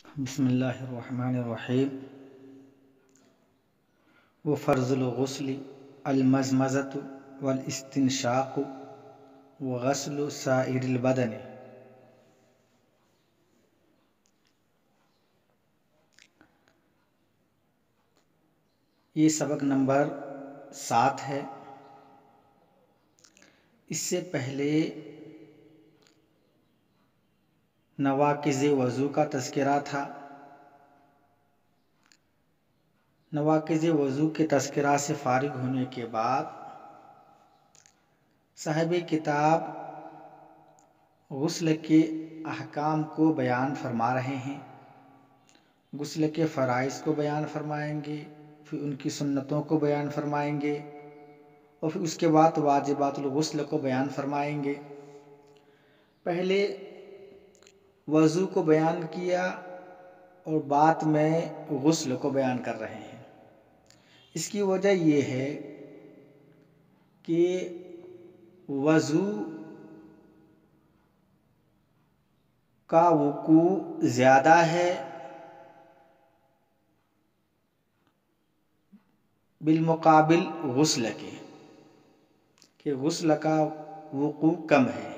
بسم اللہ الرحمن الرحیم وفرض الغسل المزمزۃ والاستنشاق وغسل سائر البدن۔ یہ سبق نمبر 7 ہے۔ اس سے پہلے نواقض وضو کا تذکرہ تھا۔ نواقض وضو کے تذکرہ سے فارغ ہونے کے بعد صاحب کتاب غسل کے احکام کو بیان فرما رہے ہیں۔ غسل کے فرائض کو بیان فرمائیں گے، پھر ان کی سنتوں کو بیان فرمائیں گے، اور پھر اس کے بعد واجبات الغسل کو بیان فرمائیں گے۔ پہلے وضو کو بیان کیا اور بعد میں غسل کو بیان کر رہے ہیں۔ اس کی وجہ یہ ہے کہ وضو کا وقوع زیادہ ہے بالمقابل غسل کے، کہ غسل کا وقوع کم ہے،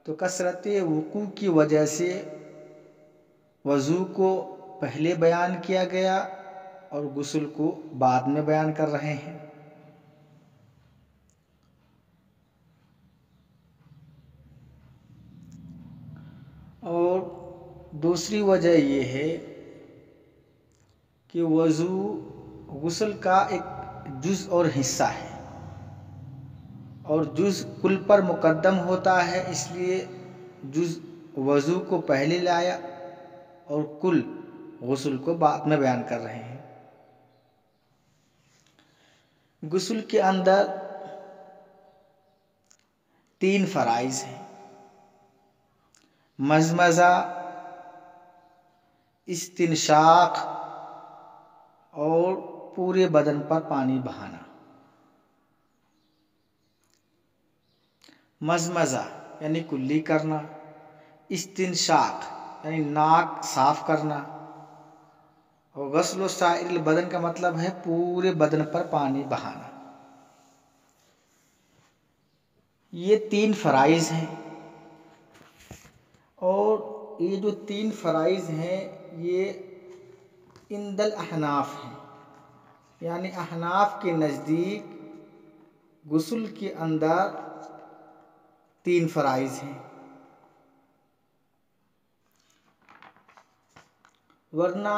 تو کثرت وقوع کی وجہ سے وضو کو پہلے بیان کیا گیا اور غسل کو بعد میں بیان کر رہے ہیں۔ اور دوسری وجہ یہ ہے کہ وضو غسل کا ایک جز اور حصہ ہے، اور جز کل پر مقدم ہوتا ہے، اس لیے جز وضو کو پہلے لایا اور کل غسل کو بعد میں بیان کر رہے ہیں۔ غسل کے اندر 3 فرائض ہیں: مزمزہ، استنشاق اور پورے بدن پر پانی بہانا۔ مزمزہ یعنی کلی کرنا، استنشاق یعنی ناک صاف کرنا، اور غسل سائر البدن کا مطلب ہے پورے بدن پر پانی بہانا۔ یہ 3 فرائض ہیں، اور یہ جو 3 فرائض ہیں یہ عند الاحناف ہیں، یعنی احناف کے نزدیک غسل کے اندر 3 فرائض ہیں، ورنہ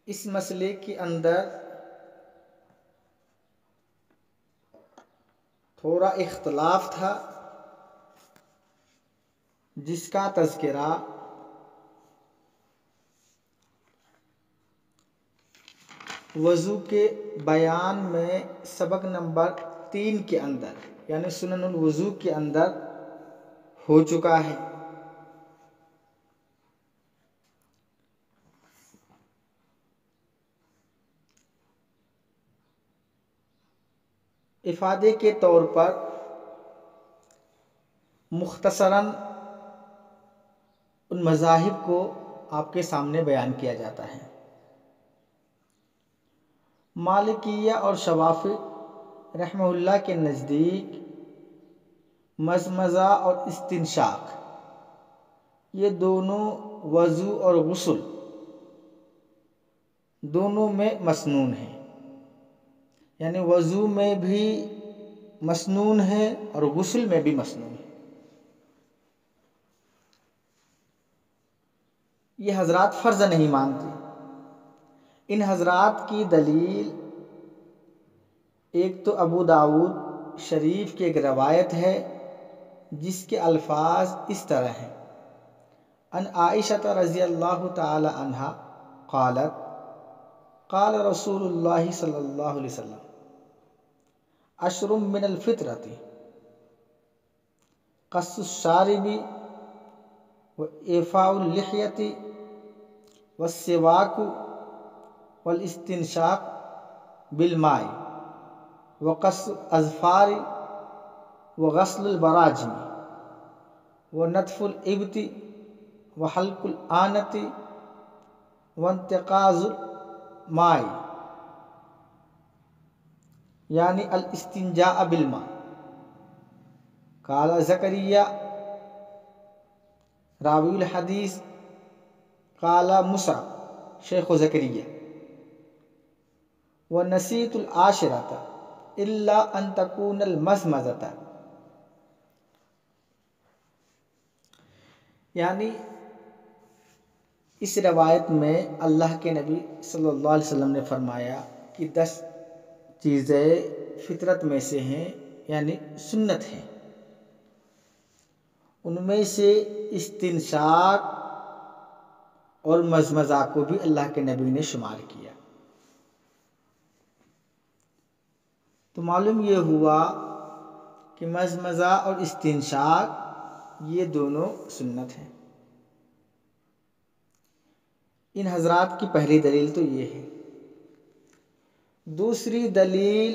اس مسئلے کے اندر تھوڑا اختلاف تھا، جس کا تذکرہ وضو کے بیان میں سبق نمبر 3 کے اندر یعنی سنن الوضو کے اندر ہو چکا ہے۔ افادے کے طور پر مختصراً ان مذاہب کو آپ کے سامنے بیان کیا جاتا ہے۔ مالکیہ اور شوافی رحمہ اللہ کے نزدیک مزمزہ اور استنشاق یہ دونوں وضو اور غسل دونوں میں مسنون ہیں، یعنی وضو میں بھی مسنون ہے اور غسل میں بھی مسنون ہے۔ یہ حضرات فرض نہیں مانتے۔ ان حضرات کی دلیل ایک تو ابو داؤد شریف کی ایک روایت ہے جس کے الفاظ اس طرح ہیں: ان عائشہ رضی اللہ تعالی عنہا قالت قال رسول اللہ صلی اللہ علیہ وسلم عشر من الفطرۃ قص الشارب وإیفاء اللحیۃ والسواک والاستنشاق بالماء وقص الاظفار وغسل البراجم ونتف الإبط وحلق الآنت وانتقاض الماء، یعنی الاستنجاء بالماء۔ قال زکریا راوی الحدیث قال مصعب شیخ زکریا ونسیت العاشرۃ الا ان تکون المزمزۃ، یعنی اس روایت میں اللہ کے نبی صلی اللہ علیہ وسلم نے فرمایا کہ 10 چیزیں فطرت میں سے ہیں، یعنی سنت ہیں۔ ان میں سے استنشاق اور مزمزہ کو بھی اللہ کے نبی نے شمار کیا۔ تو معلوم یہ ہوا کہ مزمزہ اور استنشاق یہ دونوں سنت ہیں۔ ان حضرات کی پہلی دلیل تو یہ ہے۔ دوسری دلیل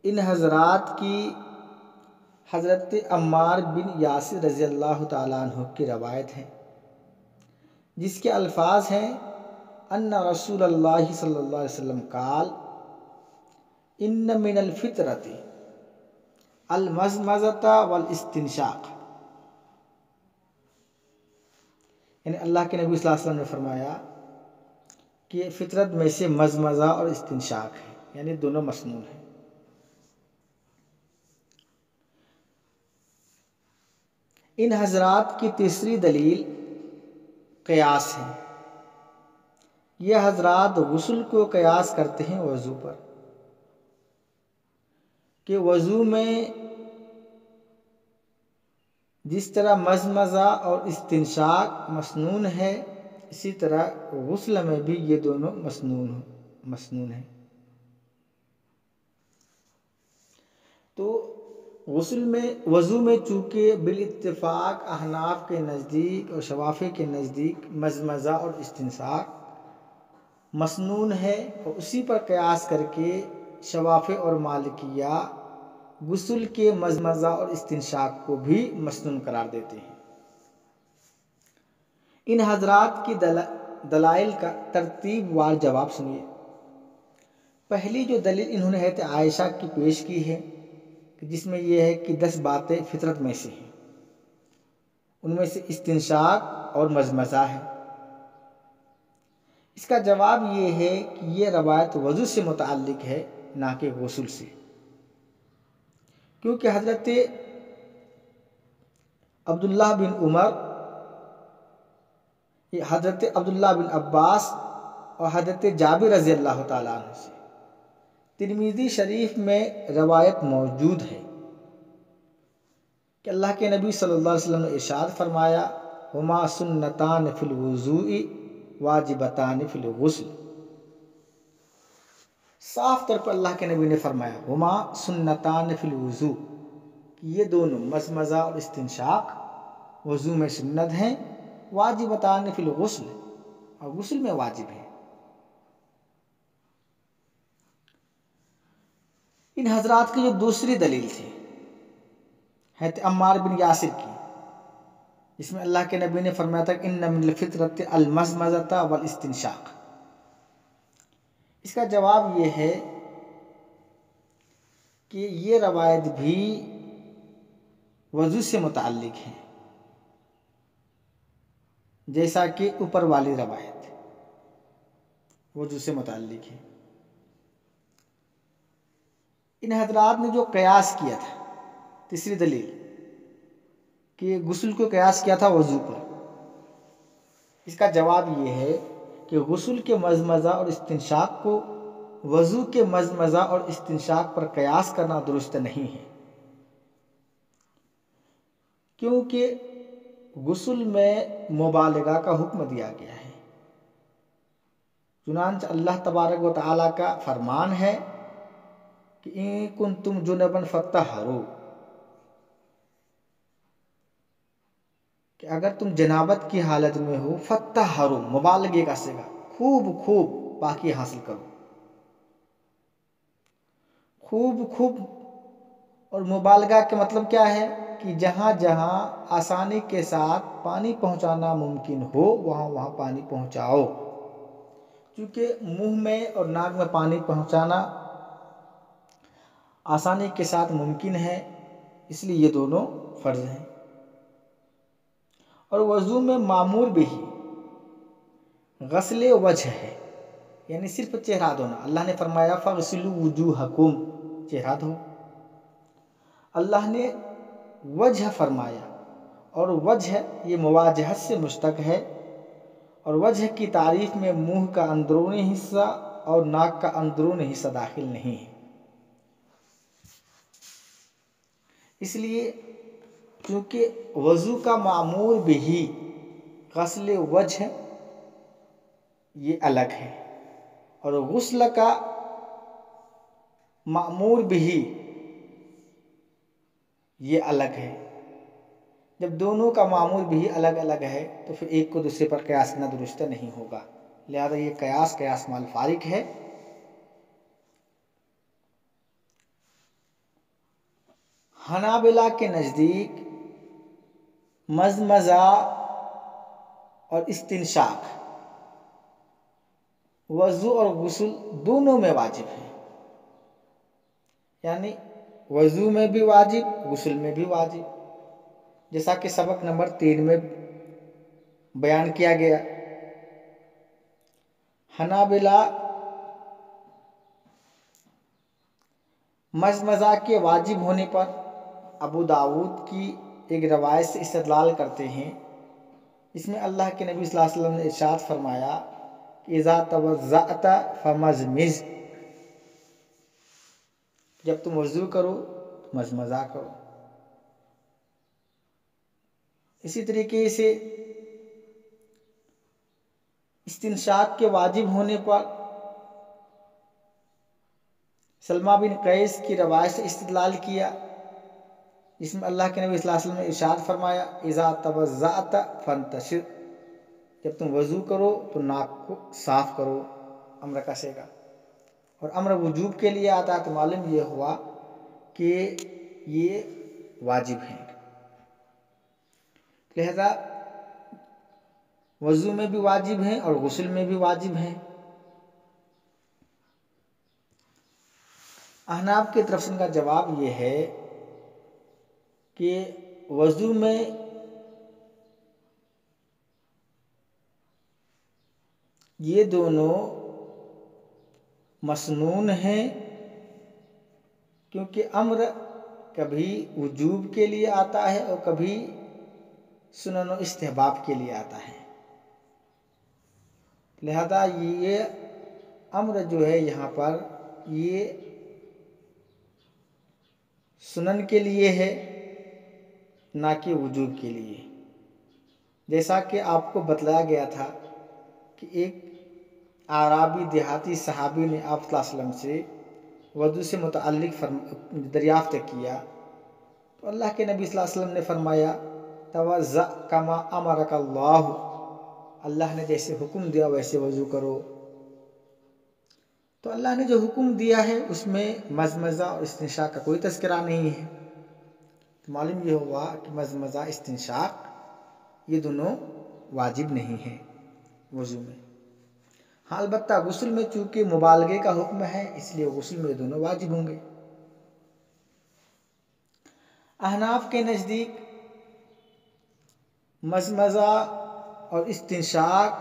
ان حضرات کی حضرت عمار بن یاسر رضی اللہ تعالیٰ عنہ کی روایت ہے، جس کے الفاظ ہیں ان رسول اللہ صلی اللہ علیہ وسلم قال ان من الفطرۃ المزمزۃ والاستنشاق، یعنی اللہ کے نبی صلی اللہ علیہ وسلم نے فرمایا کہ فطرت میں سے مزمزہ اور استنشاق ہے، یعنی دونوں مسنون ہیں۔ ان حضرات کی تیسری دلیل قیاس ہے۔ یہ حضرات غسل کو قیاس کرتے ہیں وضو پر، کہ وضو میں جس طرح مزمزہ اور استنشاق مسنون ہے، اسی طرح غسل میں بھی یہ دونوں مسنون ہیں۔ تو وضو میں چونکہ بالاتفاق احناف کے نزدیک اور شوافی کے نزدیک مزمزہ اور استنشاق مسنون ہے، اور اسی پر قیاس کر کے شوافی اور مالکیہ غسل کے مزمزہ اور استنشاق کو بھی مسنون قرار دیتے ہیں۔ ان حضرات کی دلائل کا ترتیب وار جواب سنیے۔ پہلی جو دلیل انہوں نے حضرت عائشہ کی پیش کی ہے، جس میں یہ ہے کہ 10 باتیں فطرت میں سے ہیں، ان میں سے استنشاق اور مزمزہ ہے۔ اس کا جواب یہ ہے کہ یہ روایت وضو سے متعلق ہے، نہ کہ غسل سے، کیونکہ حضرت عبداللہ بن عمر، حضرت عبداللہ بن عباس اور حضرت جابر رضی اللہ تعالیٰ عنہ سے ترمذی شریف میں روایت موجود ہے کہ اللہ کے نبی صلی اللہ علیہ وسلم نے ارشاد فرمایا ہما سنتان فی الوضوء واجبتان فی الغسل۔ صاف طور پر اللہ کے نبی نے فرمایا ہما سنتان فی الوضوء، کہ یہ دونوں مزمزہ اور استنشاق وضو میں سنت ہیں، واجبتان فی الغسل، اور غسل میں واجب ہے۔ ان حضرات کی جو دوسری دلیل تھی حضرت عمار بن یاسر کی، جس میں اللہ کے نبی نے فرمایا تھا ان من الفطرۃ المزمزۃ والاستنشاق، اس کا جواب یہ ہے کہ یہ روایت بھی وضو سے متعلق ہے، جیسا کہ اوپر والی روایت وضو سے متعلق ہے۔ ان حضرات نے جو قیاس کیا تھا، تیسری دلیل کہ غسل کو قیاس کیا تھا وضو پر، اس کا جواب یہ ہے کہ غسل کے مزمزہ اور استنشاق کو وضو کے مزمزہ اور استنشاق پر قیاس کرنا درست نہیں ہے، کیونکہ غسل میں مبالغہ کا حکم دیا گیا ہے۔ چنانچہ اللہ تبارک و تعالیٰ کا فرمان ہے کہ ان کنتم جنبا فطہروا، کہ اگر تم جنابت کی حالت میں ہو فطہروا، مبالغے کا صیغہ، خوب پاکی حاصل کرو۔ خوب اور مبالغہ کا مطلب کیا ہے کہ جہاں جہاں آسانی کے ساتھ پانی پہنچانا ممکن ہو وہاں وہاں پانی پہنچاؤ. چونکہ منہ میں اور ناک میں پانی پہنچانا آسانی کے ساتھ ممکن ہے، اس لیے یہ دونوں فرض ہیں. اور وضو میں معمول بھی غسل وجہ ہے، یعنی صرف چہرہ دھونا. اللہ نے فرمایا فَاغْسِلُوا وُجُوهَكُمْ، چہرہ دھو. اللہ نے وجہ فرمایا، اور وجہ یہ مواجہت سے مشتق ہے، اور وجہ کی تعریف میں منہ کا اندرونی حصہ اور ناک کا اندرونی حصہ داخل نہیں ہے. اس لیے چونکہ وضو کا معمول بھی غسل وجہ یہ الگ ہے، اور غسل کا معمول بھی یہ الگ ہے. جب دونوں کا معمول بھی الگ الگ ہے تو پھر ایک کو دوسرے پر قیاس کرنا درست نہیں ہوگا، لہذا یہ قیاس مال فارق ہے. حنابلہ کے نزدیک مزمزہ اور استنشاق وضو اور غسل دونوں میں واجب ہے، یعنی وضو میں بھی واجب، غسل میں بھی واجب، جیسا کہ سبق نمبر 3 میں بیان کیا گیا. حنابلہ مزمزہ کے واجب ہونے پر ابو داؤد کی ایک روایت سے استدلال کرتے ہیں. اس میں اللہ کے نبی صلی اللہ علیہ وسلم نے ارشاد فرمایا کہ اذا توضأت فمزمز، جب تم وضو کرو مزمزہ کرو. اسی طریقے سے استنشاق کے واجب ہونے پر سلمہ بن قیس کی روایت سے استدلال کیا، جس میں اللہ کے نبی صلی اللہ علیہ وسلم نے ارشاد فرمایا اذا توضأت فانتشر، جب تم وضو کرو تو ناک کو صاف کرو. امر کا صیغہ، اور امر وجوب کے لیے آتا ہے تو معلوم یہ ہوا کہ یہ واجب ہے. لہذا وضو میں بھی واجب ہیں اور غسل میں بھی واجب ہیں. احناف کی طرف سے ان کا جواب یہ ہے کہ وضو میں یہ دونوں مسنون ہیں، کیونکہ امر کبھی وجوب کے لیے آتا ہے اور کبھی سنن و استحباب کے لیے آتا ہے. لہذا یہ امر جو ہے یہاں پر یہ سنن کے لیے ہے، نہ کہ وجوب کے لیے. جیسا کہ آپ کو بتلایا گیا تھا کہ ایک اعرابی دیہاتی صحابی نے آپ صلی اللہ علیہ وسلم سے وضو سے متعلق دریافت کیا، تو اللہ کے نبی صلی اللہ علیہ وسلم نے فرمایا توضأ کما امرک اللہ، اللہ نے جیسے حکم دیا ویسے وضو کرو. تو اللہ نے جو حکم دیا ہے اس میں مزمزہ اور استنشاق کا کوئی تذکرہ نہیں ہے، تو معلوم یہ ہوا کہ مزمزہ استنشاق یہ دونوں واجب نہیں ہیں وضو میں. ہاں البتہ غسل میں چونکہ مبالغے کا حکم ہے اس لیے غسل میں دونوں واجب ہوں گے. احناف کے نزدیک مزمزہ اور استنشاق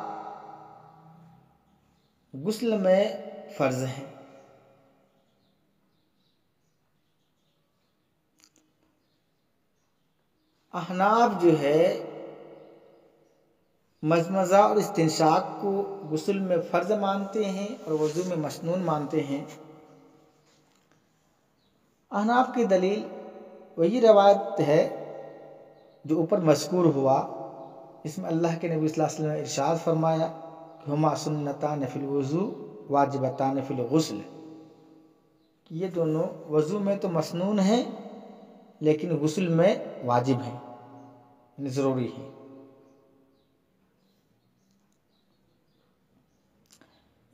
غسل میں فرض ہیں. احناف جو ہے مزمزہ اور استنشاق کو غسل میں فرض مانتے ہیں اور وضو میں مسنون مانتے ہیں. احناف کی دلیل وہی روایت ہے جو اوپر مذکور ہوا، اس میں اللہ کے نبی صلی اللہ علیہ وسلم نے ارشاد فرمایا کہ ہما سنتان فی الوضو واجبتان فی الغسل، کہ یہ دونوں وضو میں تو مسنون ہیں لیکن غسل میں واجب ہیں، یعنی ضروری ہے.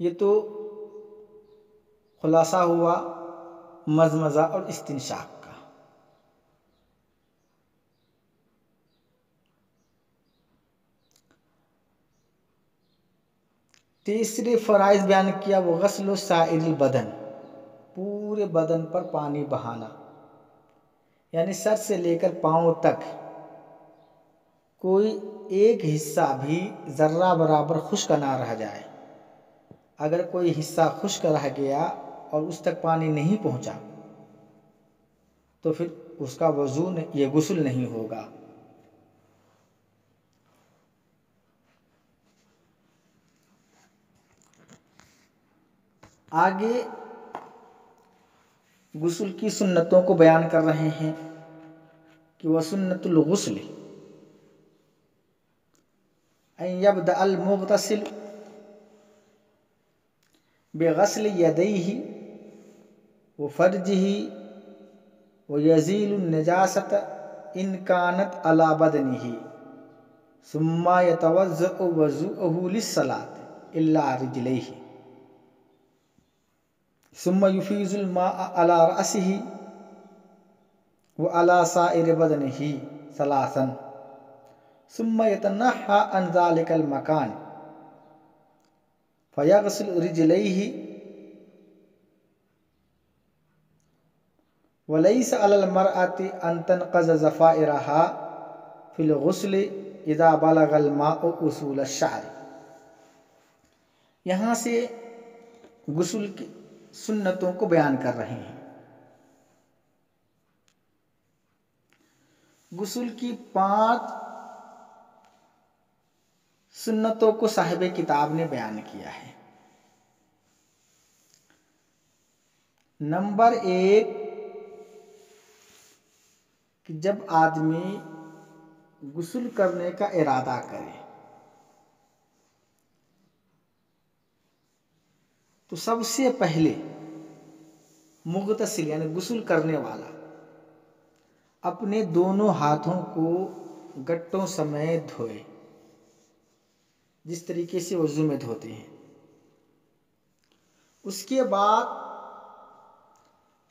یہ تو خلاصہ ہوا مزمزہ اور استنشاق کا. تیسرے فرائض بیان کیا وہ غسل سائر البدن، پورے بدن پر پانی بہانا، یعنی سر سے لے کر پاؤں تک کوئی ایک حصہ بھی ذرہ برابر خشک نہ رہ جائے۔ اگر کوئی حصہ خشک رہ گیا اور اس تک پانی نہیں پہنچا تو پھر اس کا وضو یہ غسل نہیں ہوگا۔ آگے غسل کی سنتوں کو بیان کر رہے ہیں کہ وسنت الغسل ان یبدأ المغتسل بغسل یدیہ وفرجہ ویزیل النجاسۃ ان کانت علی بدنہ ثم یتوضأ وضوءہ للصلاۃ الا رجلیہ ثم یفیض الماء علی رأسہ وعلی سائر بدنہ ثلاثا ثم یتنحى عن ذلك المکان فیغسل رجلیہ ولیس علی المرأة ان تنقض ضفائرها فی الغسل اذا بلغ الماء اصول الشعر۔ یہاں سے غسل کی سنتوں کو بیان کر رہے ہیں۔ غسل کی 5 سنتوں کو صاحب کتاب نے بیان کیا ہے۔ نمبر 1 کہ جب آدمی غسل کرنے کا ارادہ کرے تو سب سے پہلے مغتسل یعنی غسل کرنے والا اپنے دونوں ہاتھوں کو گٹوں سمیت دھوئے، جس طریقے سے وضو میں دھوتے ہیں۔ اس کے بعد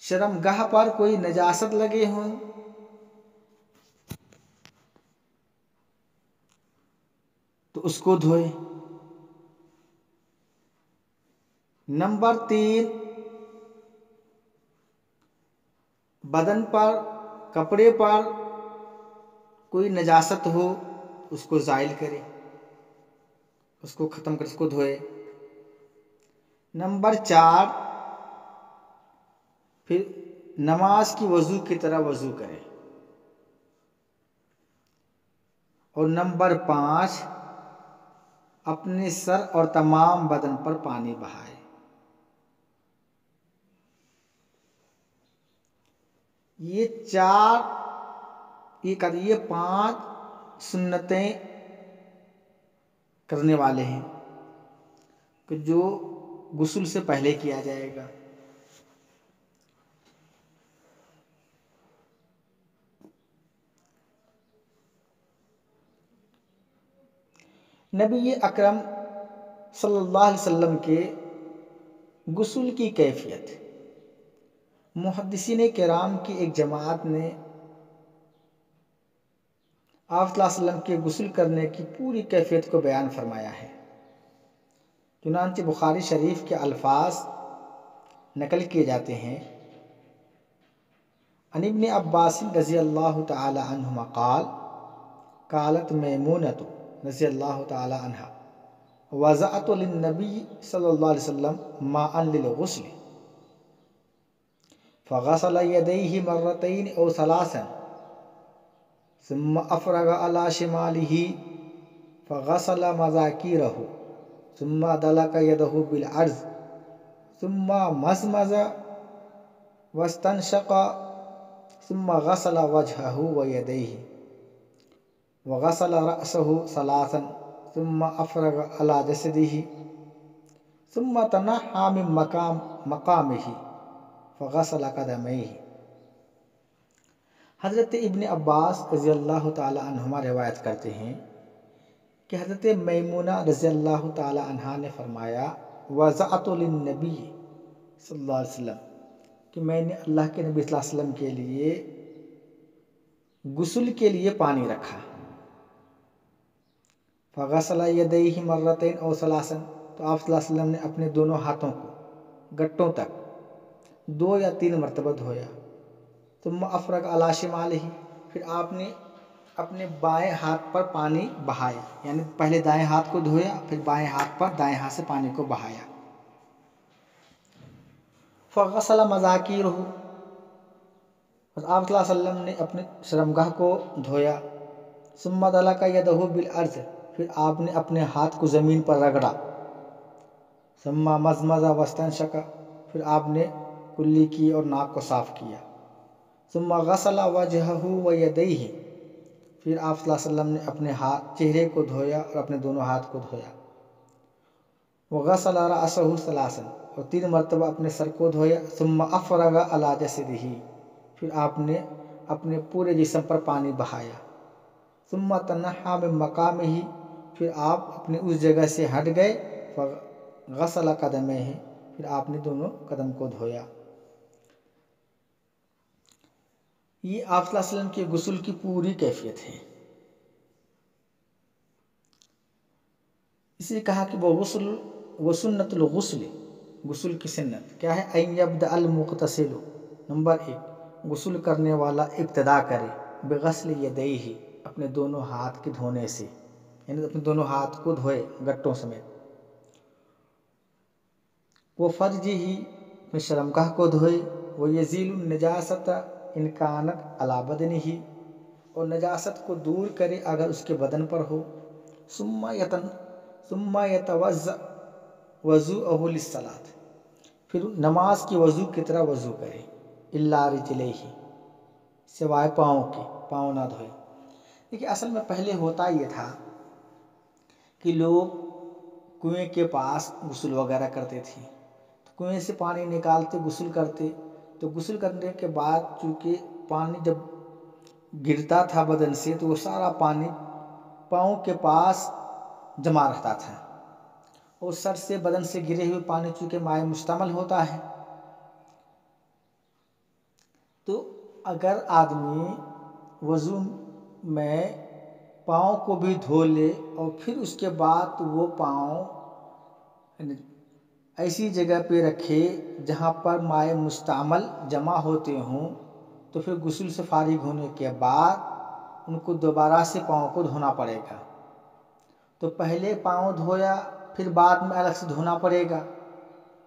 شرمگاہ پر کوئی نجاست لگے ہوں تو اس کو دھوئے۔ نمبر 3 بدن پر کپڑے پر کوئی نجاست ہو اس کو زائل کرے، اس کو ختم کر اس کو دھوئے۔ نمبر 4 پھر نماز کی وضو کی طرح وضو کرے۔ اور نمبر 5 اپنے سر اور تمام بدن پر پانی بہائے۔ یہ 5 سنتیں کرنے والے ہیں کہ جو غسل سے پہلے کیا جائے گا۔ نبی اکرم صلی اللہ علیہ وسلم کے غسل کی کیفیت محدثین کرام کی ایک جماعت نے آپ صلی اللہ علیہ وسلم کے غسل کرنے کی پوری کیفیت کو بیان فرمایا ہے۔ چنانچہ بخاری شریف کے الفاظ نقل کیے جاتے ہیں، عن ابن عباس رضی اللہ تعالی عنہما قال قالت میمونۃ رضی اللہ تعالی عنہا وضعت للنبی صلی اللہ علیہ وسلم ماء للغسل فغسل یدیہ مرتین او ثلاثا ثم افرغ على شماله فغسل مذاکیرہ ثم دلک یدہ بالعرض ثم مزمز واستنشق ثم غسل وجهه ويديه وغسل رأسه ثلاثا ثم افرغ على جسده ثم تنحى من مقامه فغسل قدميه۔ حضرت ابن عباس رضی اللہ تعالی عنہما روایت کرتے ہیں کہ حضرت میمونہ رضی اللہ تعالی عنہا نے فرمایا وضعت للنبی صلی اللہ علیہ وسلم کہ میں نے اللہ کے نبی صلی اللہ علیہ وسلم کے لیے غسل کے لیے پانی رکھا۔ فغسل یدیہ مرتین او ثلاثا تو آپ صلی اللہ علیہ وسلم نے اپنے دونوں ہاتھوں کو گٹوں تک 2 یا 3 مرتبہ دھویا. ثم افرغ علی شمالہ، پھر آپ نے اپنے بائیں ہاتھ پر پانی بہایا، یعنی پہلے دائیں ہاتھ کو دھویا پھر بائیں ہاتھ پر دائیں ہاتھ سے پانی کو بہایا. فغسل مذاکیرہ، آپ صلی اللہ علیہ وسلم نے اپنے شرمگاہ کو دھویا. ثم دلک یدہ بالارض، پھر آپ نے اپنے ہاتھ کو زمین پر رگڑا. ثم مضمض واستنشق، پھر آپ نے کلی کی اور ناک کو صاف کیا. ثم غسل وجہہ ویدیہ، پھر آپ صلی اللہ علیہ وسلم نے اپنے چہرے کو دھویا اور اپنے دونوں ہاتھ کو دھویا. وغسل رأسہ ثلاثا، اور 3 مرتبہ اپنے سر کو دھویا. ثم افرغ علی جسدہ، پھر آپ نے اپنے پورے جسم پر پانی بہایا. ثم تنحى من مقامہ، پھر آپ اپنے اس جگہ سے ہٹ گئے. فغسل قدمیہ، پھر آپ نے دونوں قدم کو دھویا. یہ آپ صلی اللہ علیہ وسلم کے غسل کی پوری کیفیت ہے. اسی کہا کہ وہ غسل و سنت الغسل، غسل کی سنت کیا ہے؟ ان یبدأ المغتسل، نمبر 1 غسل کرنے والا ابتدا کرے بغسل یدیہ، اپنے دونوں ہاتھ کے دھونے سے، یعنی اپنے دونوں ہاتھ کو دھوئے گٹوں سمیت. وہ فرجہ، اپنے شرمگاہ کو دھوئے. وہ یزیل النجاست ان کانت علی بدنہ، اور نجاست کو دور کرے اگر اس کے بدن پر ہو. ثم یتوضأ وضوءہ للصلاۃ، پھر نماز کی وضو کی طرح وضو کرے. الا رجلیہ، سوائے پاؤں کے، پاؤں نہ دھوئے. دیکھیے اصل میں پہلے ہوتا یہ تھا کہ لوگ کنویں کے پاس غسل وغیرہ کرتے تھے، تو کنویں سے پانی نکالتے غسل کرتے. تو غسل کرنے کے بعد چونکہ پانی جب گرتا تھا بدن سے تو وہ سارا پانی پاؤں کے پاس جمع رہتا تھا، اور سر سے بدن سے گرے ہوئے پانی چونکہ مائع مشتمل ہوتا ہے، تو اگر آدمی وضو میں پاؤں کو بھی دھو لے اور پھر اس کے بعد وہ پاؤں ایسی جگہ پہ رکھے جہاں پر مائع مستعمل جمع ہوتے ہوں، تو پھر غسل سے فارغ ہونے کے بعد ان کو دوبارہ سے پاؤں کو دھونا پڑے گا. تو پہلے پاؤں دھویا پھر بعد میں الگ سے دھونا پڑے گا،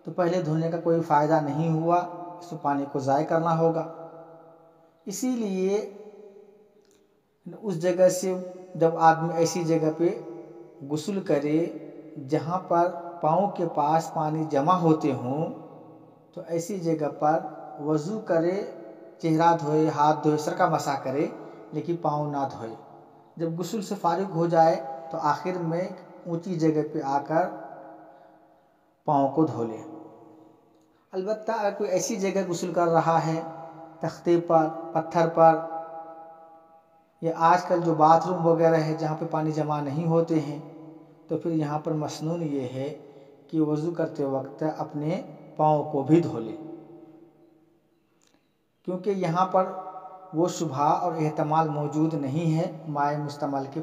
تو پہلے دھونے کا کوئی فائدہ نہیں ہوا، اس میں پانی کو ضائع کرنا ہوگا. اسی لیے اس جگہ سے جب آدمی ایسی جگہ پہ غسل کرے جہاں پر پاؤں کے پاس پانی جمع ہوتے ہوں، تو ایسی جگہ پر وضو کرے، چہرہ دھوئے، ہاتھ دھوئے، سر کا مسح کرے، لیکن پاؤں نہ دھوئے. جب غسل سے فارغ ہو جائے تو آخر میں اونچی جگہ پہ آ کر پاؤں کو دھو لے. البتہ اگر کوئی ایسی جگہ غسل کر رہا ہے تختے پر، پتھر پر، یا آج کل جو باتھ روم وغیرہ ہے جہاں پہ پانی جمع نہیں ہوتے ہیں، تو پھر یہاں پر مسنون یہ ہے کہ وضو کرتے وقت اپنے پاؤں کو بھی دھو لے، کیونکہ یہاں پر وہ شبہ اور احتمال موجود نہیں ہے مائع مستعمل کے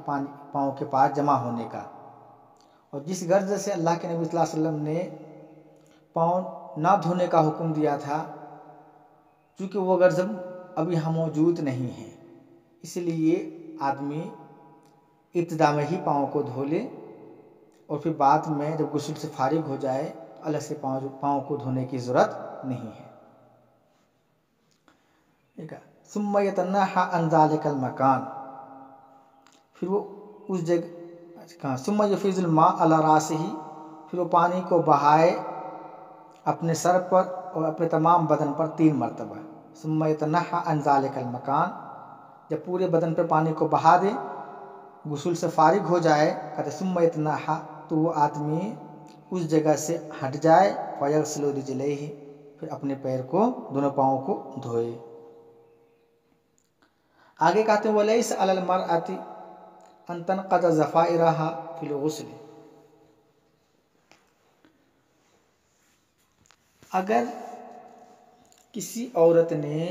پاؤں کے پاس جمع ہونے کا. اور جس غرض سے اللہ کے نبی صلی اللہ علیہ وسلم نے پاؤں نہ دھونے کا حکم دیا تھا، چونکہ وہ غرض ابھی یہاں موجود نہیں ہے، اس لیے آدمی ابتدا میں ہی پاؤں کو دھو لے، اور پھر بعد میں جب غسل سے فارغ ہو جائے تو الگ سے پاؤں کو دھونے کی ضرورت نہیں ہے. ثم یتنحى عن ذلك المکان، پھر وہ اس جگہ ثم یفیض الماء علی راسہ، پھر وہ پانی کو بہائے اپنے سر پر اور اپنے تمام بدن پر 3 مرتبہ. ثم یتنحى عن ذلك المکان، جب پورے بدن پہ پانی کو بہا دے، غسل سے فارغ ہو جائے، کہتے ثم یتنحى، تو وہ آدمی اس جگہ سے ہٹ جائے. فیغسل رجلیہ، پھر اپنے پیر کو، دونوں پاؤں کو دھوئے. آگے کہتے ہیں وَلَيْسَ عَلَى الْمَرْأَةِ أَن تَنْقَضَ ضَفَائِرَهَا فِي الْغُسْلِ، اگر کسی عورت نے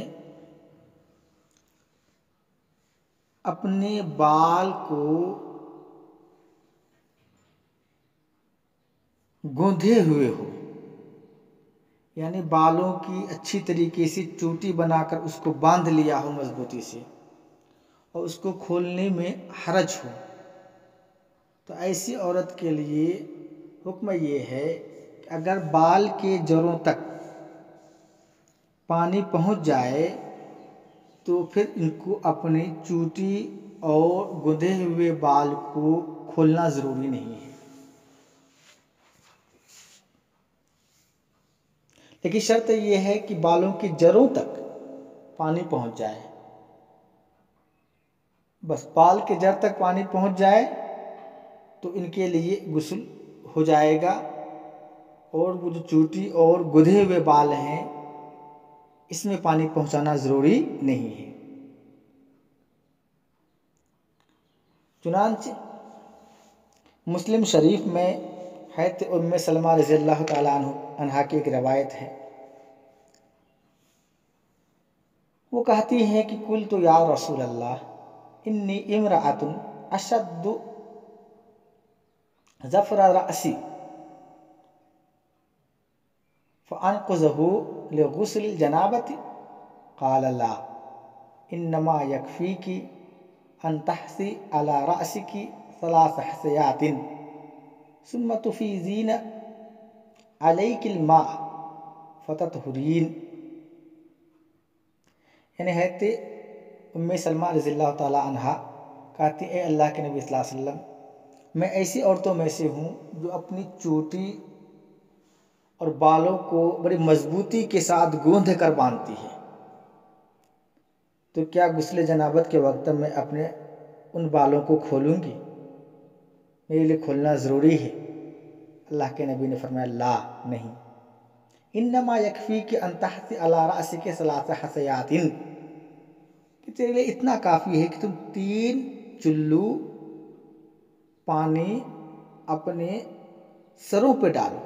اپنے بال کو گوندھے ہوئے ہو، یعنی بالوں کی اچھی طریقے سے چوٹی بنا کر اس کو باندھ لیا ہو مضبوطی سے، اور اس کو کھولنے میں حرج ہو، تو ایسی عورت کے لیے حکم یہ ہے کہ اگر بال کے جڑوں تک پانی پہنچ جائے تو پھر ان کو اپنی چوٹی اور گندھے ہوئے بال کو کھولنا ضروری نہیں ہے، لیکن شرط یہ ہے کہ بالوں کی جڑوں تک پانی پہنچ جائے، بس بال کے جڑ تک پانی پہنچ جائے تو ان کے لیے غسل ہو جائے گا، اور وہ جو چوٹی اور گندھے ہوئے بال ہیں اس میں پانی پہنچانا ضروری نہیں ہے۔ چنانچہ مسلم شریف میں حضرت ام سلمہ رضی اللہ تعالیٰ عنہا کی ایک روایت ہے، وہ کہتی ہیں کہ قلت یا رسول اللہ انی امرأۃ اشد ظفر رأسی فانقذہ لغسل الجنابۃ قال لا انما یکفیک ان تحثی علی رأسک ثلاث حثیات ثم تفیضین علیک الماء فتطہرین، یعنی حضرت ام سلمہ رضی اللہ تعالیٰ عنہا کہتی اے اللہ کے نبی صلی اللہ علیہ وسلم، میں ایسی عورتوں میں سے ہوں جو اپنی چوٹی اور بالوں کو بڑی مضبوطی کے ساتھ گوندھ کر باندھتی ہے، تو کیا غسل جنابت کے وقت میں اپنے ان بالوں کو کھولوں گی؟ میرے لیے کھولنا ضروری ہے؟ اللہ کے نبی نے فرمایا لا، نہیں، انما یکفیک ان تحثی علی رأسک ثلاث حثیات، کہ تیرے لیے اتنا کافی ہے کہ تم 3 چلو پانی اپنے سروں پہ ڈالو،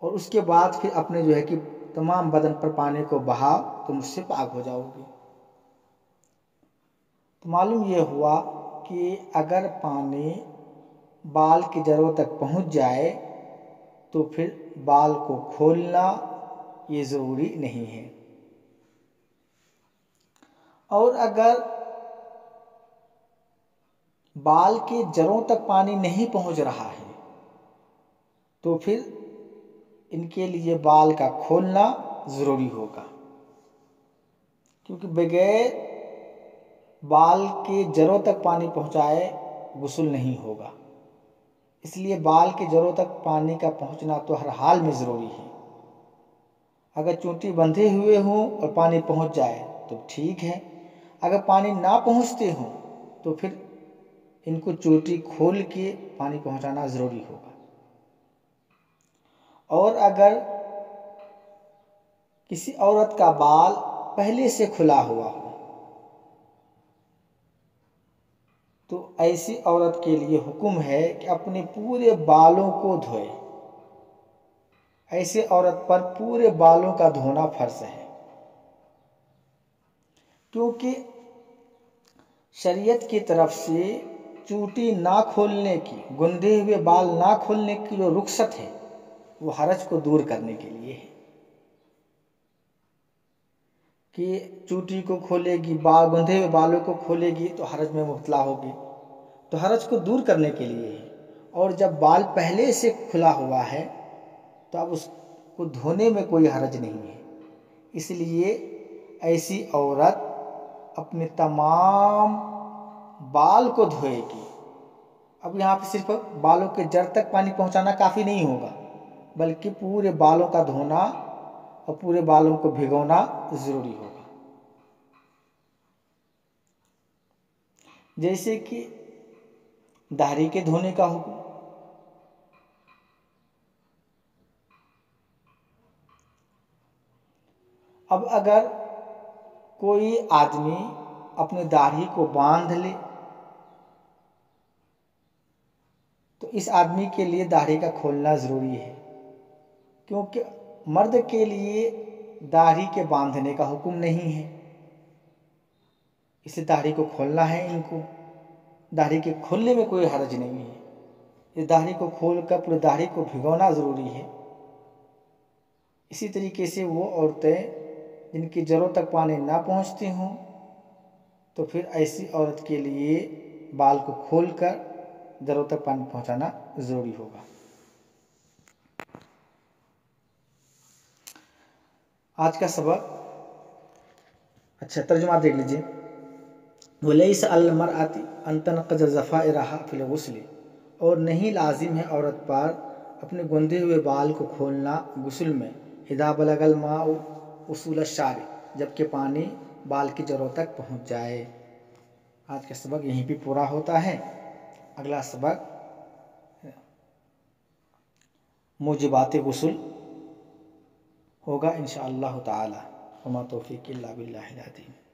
اور اس کے بعد پھر اپنے جو ہے کہ تمام بدن پر پانی کو بہاؤ، تم اس سے پاک ہو جاؤ گے۔ تو معلوم یہ ہوا کہ اگر پانی بال کی جڑوں تک پہنچ جائے تو پھر بال کو کھولنا یہ ضروری نہیں ہے، اور اگر بال کے جڑوں تک پانی نہیں پہنچ رہا ہے تو پھر ان کے لیے بال کا کھولنا ضروری ہوگا، کیونکہ بغیر بال کے جڑوں تک پانی پہنچائے غسل نہیں ہوگا، اس لیے بال کے جڑوں تک پانی کا پہنچنا تو ہر حال میں ضروری ہے۔ اگر چوٹی بندھے ہوئے ہوں اور پانی پہنچ جائے تو ٹھیک ہے، اگر پانی نہ پہنچتے ہوں تو پھر ان کو چوٹی کھول کے پانی پہنچانا ضروری ہوگا، اور اگر کسی عورت کا بال پہلے سے کھلا ہوا ہو تو ایسی عورت کے لیے حکم ہے کہ اپنے پورے بالوں کو دھوئے، ایسے عورت پر پورے بالوں کا دھونا فرض ہے، کیونکہ شریعت کی طرف سے چوٹی نہ کھولنے کی، گندھے ہوئے بال نہ کھولنے کی جو رخصت ہے وہ حرج کو دور کرنے کے لیے ہے، کہ چوٹی کو کھولے گی، گندھے ہوئے بالوں کو کھولے گی تو حرج میں مبتلا ہوگی، تو حرج کو دور کرنے کے لیے ہے، اور جب بال پہلے سے کھلا ہوا ہے تو اب اس کو دھونے میں کوئی حرج نہیں ہے، اس لیے ایسی عورت اپنے تمام بال کو دھوئے گی۔ اب یہاں پہ صرف بالوں کے جڑ تک پانی پہنچانا کافی نہیں ہوگا، بلکہ پورے بالوں کا دھونا اور پورے بالوں کو بھگونا ضروری ہوگا، جیسے کہ داڑھی کے دھونے کا حکم، اب اگر کوئی آدمی اپنی داڑھی کو باندھ لے تو اس آدمی کے لیے داڑھی کا کھولنا ضروری ہے، کیونکہ مرد کے لیے داڑھی کے باندھنے کا حکم نہیں ہے، اس لیے داڑھی کو کھولنا ہے ان کو۔ داڑھی کے کھولنے میں کوئی حرج نہیں ہے، اس داڑھی کو کھول کر پوری داڑھی کو بھگونا ضروری ہے۔ اسی طریقے سے وہ عورتیں جن کی جڑوں تک پانی نہ پہنچتی ہوں تو پھر ایسی عورت کے لیے بال کو کھول کر جڑوں تک پانی پہنچانا ضروری ہوگا۔ آج کا سبق اچھا ترجمہ دیکھ لیجیے۔ وَلَيْسَ عَلَى الْمَرْأَةِ أَن تَنْقِضَ ضَفَائِرَهَا فِي الْغُسْلِ، اور نہیں لازم ہے عورت پر اپنے گوندے ہوئے بال کو کھولنا غسل میں، اِذَا بَلَغَ الْمَاءُ أُصُولَ الشَّعْرِ، جبکہ پانی بال کی جڑوں تک پہنچ جائے۔ آج کا سبق یہیں پہ پورا ہوتا ہے۔ اگلا سبق موجبات غسل ہوگا انشاءاللہ تعالی۔ وما توفیق الا باللہ العظیم۔